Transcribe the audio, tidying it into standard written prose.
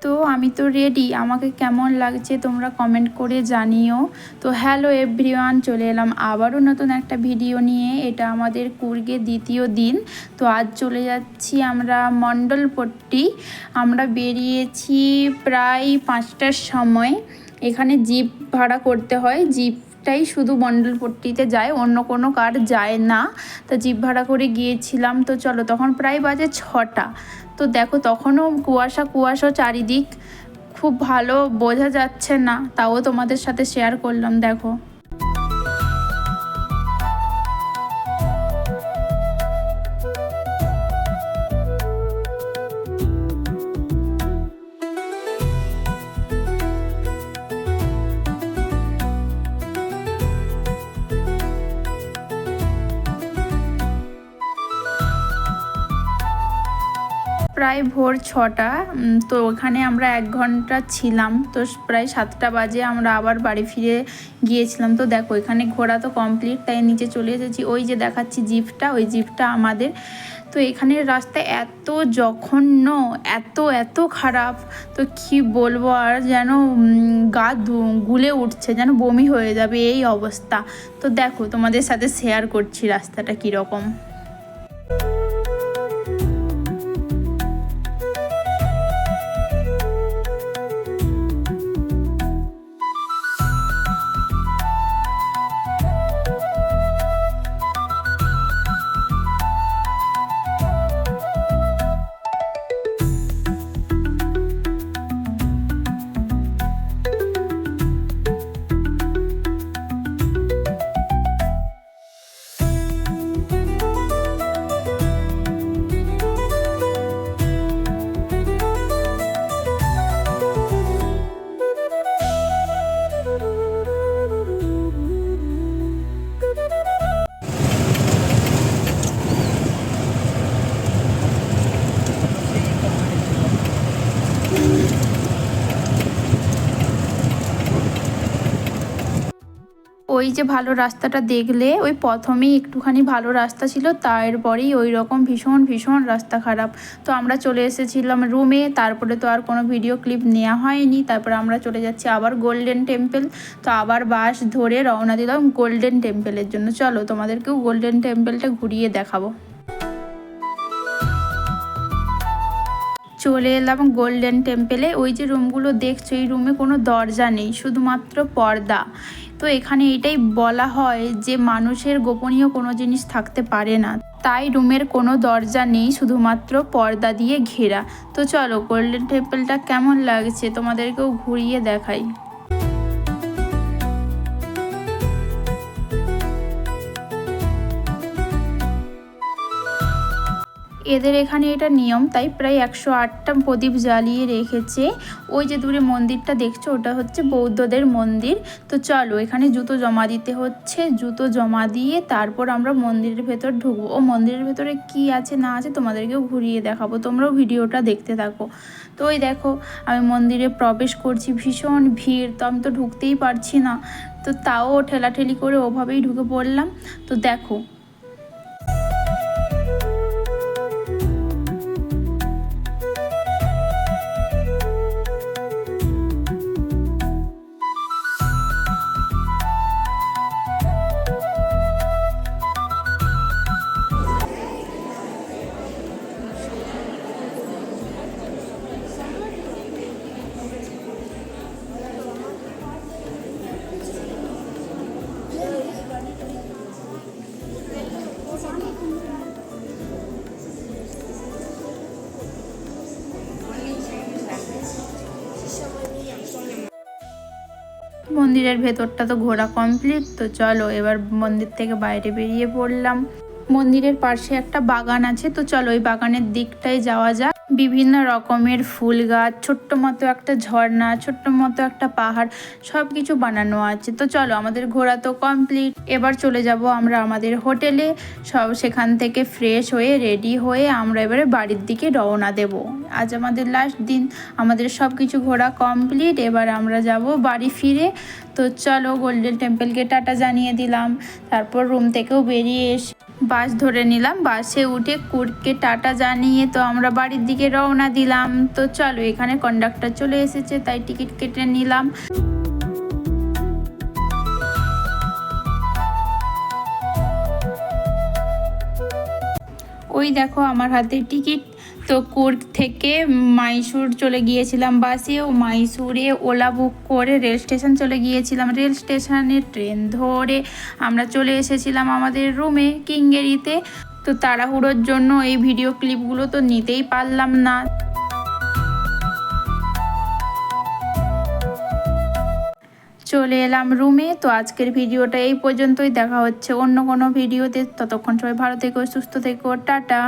তো আমি তো রেডি, আমাকে কেমন লাগছে তোমরা কমেন্ট করে জানিও। তো হ্যালো এভরিওয়ান, চলে এলাম আবারও নতুন একটা ভিডিও নিয়ে। এটা আমাদের কুর্গের দ্বিতীয় দিন। তো আজ চলে যাচ্ছি আমরা মণ্ডলপট্টি। আমরা বেরিয়েছি প্রায় 5টার সময়। এখানে জিপ ভাড়া করতে হয়, জিপটাই শুধু মণ্ডলপট্টিতে যায়, অন্য কোনো কার যায় না। তো জিপ ভাড়া করে গিয়েছিলাম। তো চলো, তখন প্রায় বাজে 6টা। তো দেখো তখনও কুয়াশা কুয়াশা চারিদিক, খুব ভালো বোঝা যাচ্ছে না, তাও তোমাদের সাথে শেয়ার করলাম। দেখো প্রায় ভোর 6টা। তো ওখানে আমরা 1 ঘন্টা ছিলাম। তো প্রায় 7টা বাজে আমরা আবার বাড়ি ফিরে গিয়েছিলাম। তো দেখো এখানে ঘোরা তো কমপ্লিট, তাই নিচে চলে এসেছি। ওই যে দেখাচ্ছি জিপটা, ওই জিপটা আমাদের। তো এখানের রাস্তা এত জঘন্য, এত এত খারাপ, তো কি বলবো আর, যেন গা গুলে উঠছে, যেন বমি হয়ে যাবে এই অবস্থা। তো দেখো তোমাদের সাথে শেয়ার করছি রাস্তাটা কীরকম। ওই যে ভালো রাস্তাটা দেখলে, ওই প্রথমেই একটুখানি ভালো রাস্তা ছিল, তারপরেই ওই রকম ভীষণ ভীষণ রাস্তা খারাপ। তো আমরা চলে এসেছিলাম রুমে, তারপরে তো আর কোনো ভিডিও ক্লিপ নেওয়া হয়নি। তারপরে আমরা চলে যাচ্ছি আবার গোল্ডেন টেম্পল। তো আবার বাস ধরে রওনা দিলাম গোল্ডেন টেম্পলের জন্য। চলো তোমাদেরকেও গোল্ডেন টেম্পলটা ঘুরিয়ে দেখাবো। চলে এলাম গোল্ডেন টেম্পলে। ওই যে রুমগুলো দেখছো, এই রুমে কোনো দরজা নেই, শুধুমাত্র পর্দা। তো এখানে এটাই বলা হয় যে মানুষের গোপনীয় কোনো জিনিস থাকতে পারে না, তাই রুমের কোনো দরজা নেই, শুধুমাত্র পর্দা দিয়ে ঘেরা। তো চলো গোল্ডেন টেম্পলটা কেমন লাগছে তোমাদেরকেও ঘুরিয়ে দেখাই। এদের এখানে এটা নিয়ম, তাই প্রায় 108টা প্রদীপ জ্বালিয়ে রেখেছে। ওই যে দূরে মন্দিরটা দেখছো, ওটা হচ্ছে বৌদ্ধদের মন্দির। তো চলো, এখানে জুতো জমা দিতে হচ্ছে, জুতো জমা দিয়ে তারপর আমরা মন্দিরের ভেতর ঢুকবো। ও মন্দিরের ভেতরে কি আছে না আছে তোমাদেরকেও ঘুরিয়ে দেখাবো, তোমরাও ভিডিওটা দেখতে থাকো। তো ওই দেখো আমি মন্দিরে প্রবেশ করছি, ভীষণ ভিড়, তো আমি তো ঢুকতেই পারছি না। তো তাও ঠেলাঠেলি করে ওভাবেই ঢুকে পড়লাম। তো দেখো মন্দিরের ভেতরটা তো ঘোরা কমপ্লিট। তো চলো এবার মন্দির থেকে বাইরে বেরিয়ে পড়লাম। মন্দিরের পাশে একটা বাগান আছে, তো চলো ওই বাগানের দিকটায় যাওয়া যাক। বিভিন্ন রকমের ফুল গাছ, ছোট্ট মতো একটা ঝর্ণা, ছোট্ট মতো একটা পাহাড়, সব কিছু বানানো আছে। তো চলো আমাদের ঘোরা তো কমপ্লিট, এবার চলে যাব আমরা আমাদের হোটেলে। সব সেখান থেকে ফ্রেশ হয়ে রেডি হয়ে আমরা এবারে বাড়ির দিকে রওনা দেব। আজ আমাদের লাস্ট দিন, আমাদের সব কিছু ঘোরা কমপ্লিট, এবার আমরা যাব বাড়ি ফিরে। তো চলো গোল্ডেন টেম্পলকে টাটা জানিয়ে দিলাম, তারপর রুম থেকেও বেরিয়ে এসে বাস ধরে নিলাম। বাসে উঠে কুর্গকে টাটা জানিয়ে তো আমরা বাড়ির দিকে রওনা দিলাম। তো চলো, এখানে কন্ডাক্টর চলে এসেছে, তাই টিকিট কেটে নিলাম। ওই দেখো আমার হাতে টিকিট। তো কুর্গ থেকে মাইসুর চলে গিয়েছিলাম বাসে, ও মাইসুরে ওলা বুক করে রেল স্টেশন চলে গিয়েছিলাম। রেল স্টেশনে ট্রেন ধরে আমরা চলে এসেছিলাম আমাদের রুমে কিঙ্গেরিতে। তো তাড়াহুড়োর জন্য এই ভিডিও ক্লিপগুলো তো নিতেই পারলাম না। চলে এলাম রুমে। তো আজকের ভিডিওটা এই পর্যন্তই, দেখা হচ্ছে অন্য কোনো ভিডিওতে। ততক্ষণ সবাই ভালো থেকো, সুস্থ থেকো, টাটা।